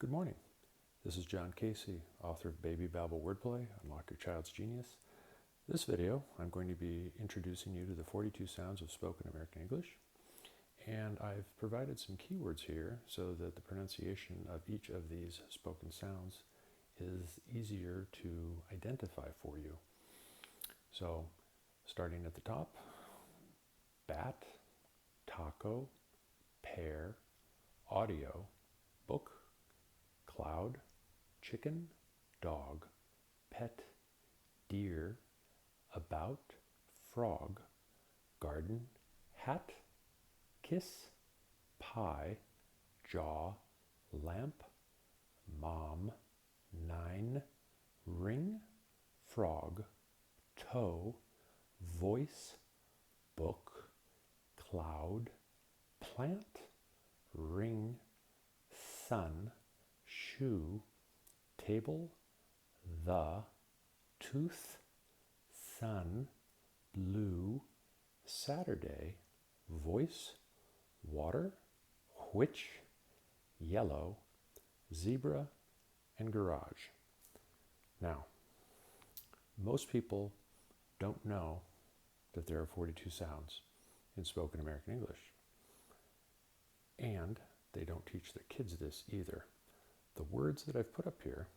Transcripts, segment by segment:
Good morning. This is John Casey, author of Baby Babble Wordplay, Unlock Your Child's Genius. This video, I'm going to be introducing you to the 42 sounds of spoken American English. And I've provided some keywords here so that the pronunciation of each of these spoken sounds is easier to identify for you. So, starting at the top, bat, taco, pear, audio, book, cloud, chicken, dog, pet, deer, about, frog, garden, hat, kiss, pie, jaw, lamp, mom, 9, ring, frog, toe, voice, book, cloud, plant, ring, sun, shoe, table, the, tooth, sun, blue, Saturday, voice, water, which, yellow, zebra, and garage. Now, most people don't know that there are 42 sounds in spoken American English. And they don't teach their kids this either. The words that I've put up here,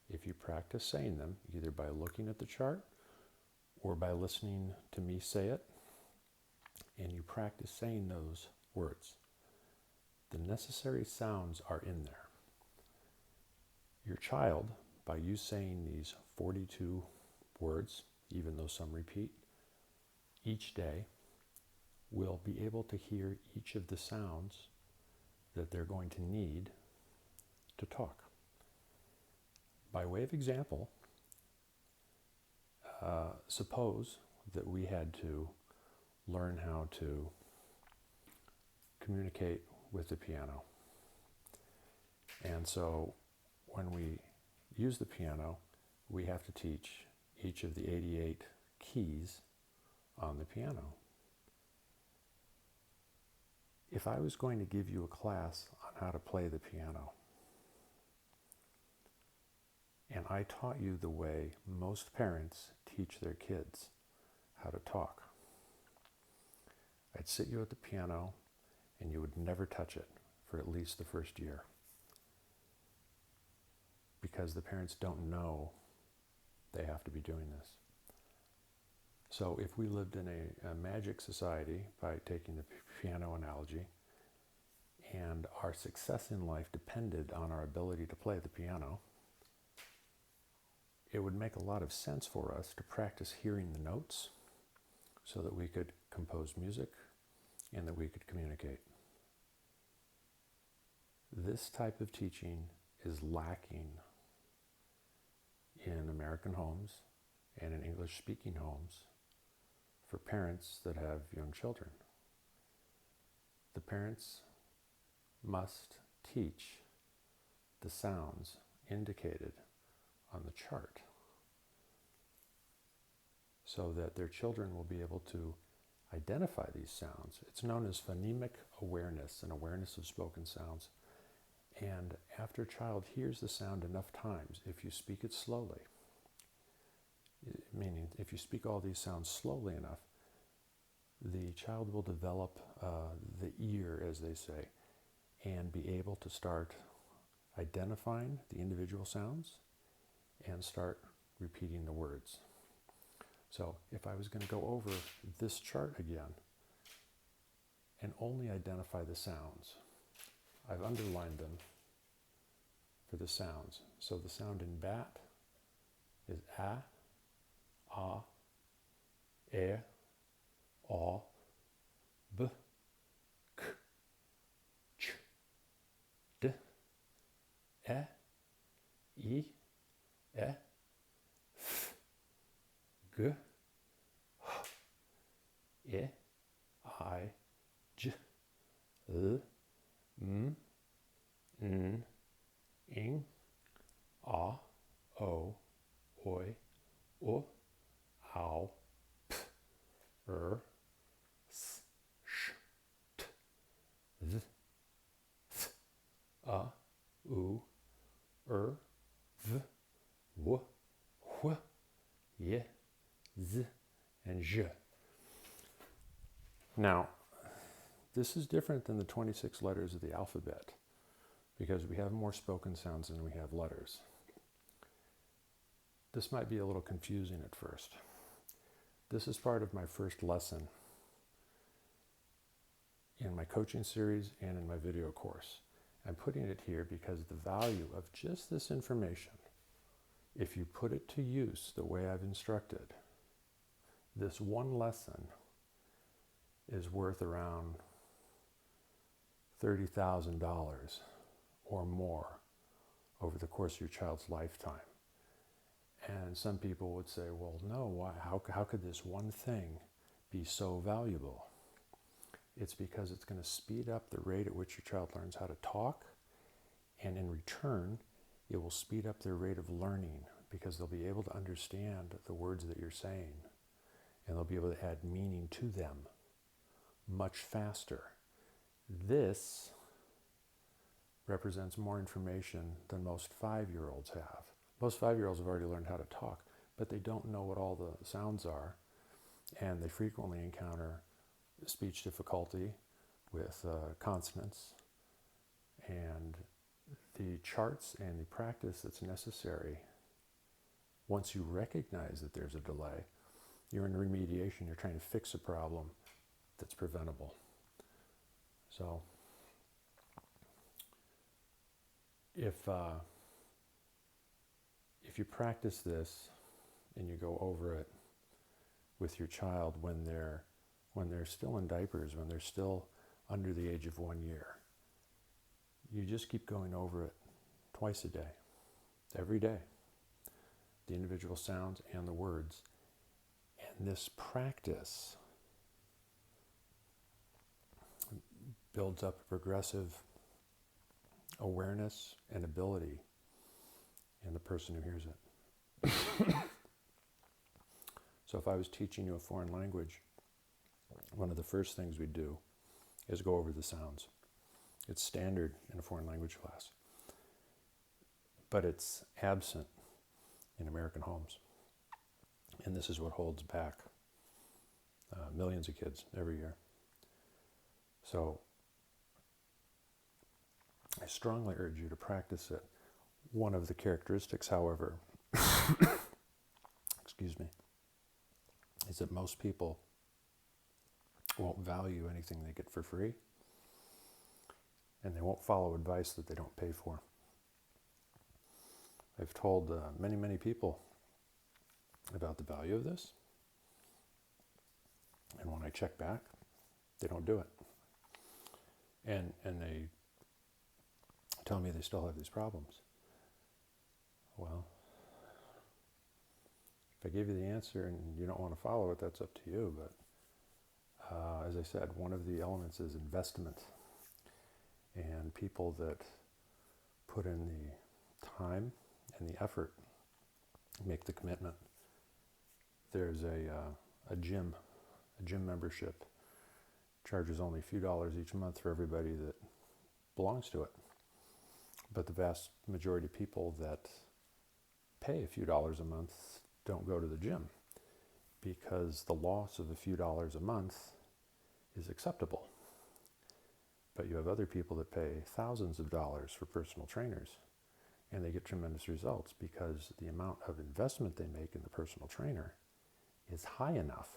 if you practice saying them, either by looking at the chart or by listening to me say it, and you practice saying those words, the necessary sounds are in there. Your child, by you saying these 42 words, even though some repeat, each day, will be able to hear each of the sounds that they're going to need to talk. By way of example, suppose that we had to learn how to communicate with the piano. And so when we use the piano, we have to teach each of the 88 keys on the piano. If I was going to give you a class on how to play the piano, and I taught you the way most parents teach their kids how to talk, I'd sit you at the piano and you would never touch it for at least the first year, because the parents don't know they have to be doing this. So if we lived in a magic society, by taking the piano analogy, and our success in life depended on our ability to play the piano, it would make a lot of sense for us to practice hearing the notes so that we could compose music and that we could communicate. This type of teaching is lacking in American homes and in English-speaking homes for parents that have young children. The parents must teach the sounds indicated on the chart so that their children will be able to identify these sounds. It's known as phonemic awareness, and awareness of spoken sounds. And after a child hears the sound enough times, if you speak it slowly, meaning if you speak all these sounds slowly enough, the child will develop the ear, as they say, and be able to start identifying the individual sounds and start repeating the words. So if I was going to go over this chart again and only identify the sounds, I've underlined them for the sounds. So the sound in bat is a, e, o, b, k, ch, d, e, i, f, g, h, e, I, j, l, m, n, ing, a, o, oi, o, ow, p, s, sh, t, th, th, u, v, w, wh, y, z, and zh. Now, this is different than the 26 letters of the alphabet because we have more spoken sounds than we have letters. This might be a little confusing at first. This is part of my first lesson in my coaching series and in my video course. I'm putting it here because the value of just this information, if you put it to use the way I've instructed, this one lesson is worth around $30,000 or more over the course of your child's lifetime. And some people would say, well, no, why? How could this one thing be so valuable? It's because it's going to speed up the rate at which your child learns how to talk, and in return, it will speed up their rate of learning because they'll be able to understand the words that you're saying, and they'll be able to add meaning to them much faster. This represents more information than most 5-year-olds have. Most 5-year-olds have already learned how to talk, but they don't know what all the sounds are, and they frequently encounter speech difficulty with consonants, and the charts and the practice that's necessary. Once you recognize that there's a delay, you're in remediation, you're trying to fix a problem that's preventable. So if you practice this and you go over it with your child when they're still in diapers, when they're still under the age of 1 year, you just keep going over it twice a day, every day, the individual sounds and the words. And this practice builds up a progressive awareness and ability in the person who hears it. So if I was teaching you a foreign language, one of the first things we do is go over the sounds. It's standard in a foreign language class, but it's absent in American homes. And this is what holds back millions of kids every year. So I strongly urge you to practice it. One of the characteristics, however, excuse me, is that most people won't value anything they get for free, and they won't follow advice that they don't pay for. I've told many people about the value of this, and when I check back, they don't do it. And they tell me they still have these problems. Well, if I give you the answer and you don't want to follow it, that's up to you. But as I said, one of the elements is investment. And people that put in the time and the effort make the commitment. There's a gym membership, charges only a few dollars each month for everybody that belongs to it. But the vast majority of people that pay a few dollars a month don't go to the gym because the loss of a few dollars a month is acceptable. But you have other people that pay thousands of dollars for personal trainers, and they get tremendous results because the amount of investment they make in the personal trainer is high enough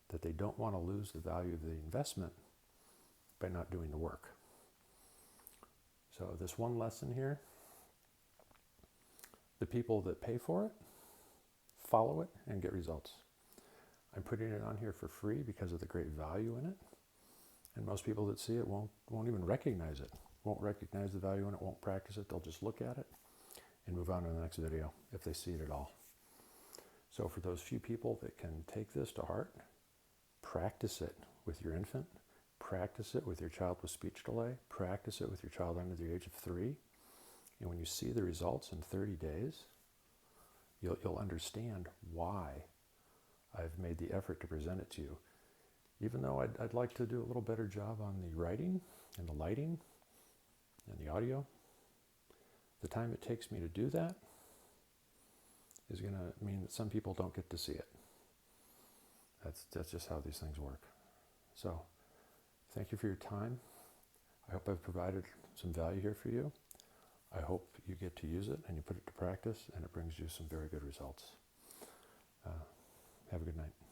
that they don't want to lose the value of the investment by not doing the work. So this one lesson here, the people that pay for it, follow it and get results. I'm putting it on here for free because of the great value in it. And most people that see it won't even recognize it, won't recognize the value in it, won't practice it. They'll just look at it and move on to the next video if they see it at all. So for those few people that can take this to heart, practice it with your infant, practice it with your child with speech delay, practice it with your child under the age of 3. And when you see the results in 30 days, you'll understand why I've made the effort to present it to you. Even though I'd like to do a little better job on the writing and the lighting and the audio, the time it takes me to do that is going to mean that some people don't get to see it. That's just how these things work. So, thank you for your time. I hope I've provided some value here for you. I hope you get to use it and you put it to practice and it brings you some very good results. Have a good night.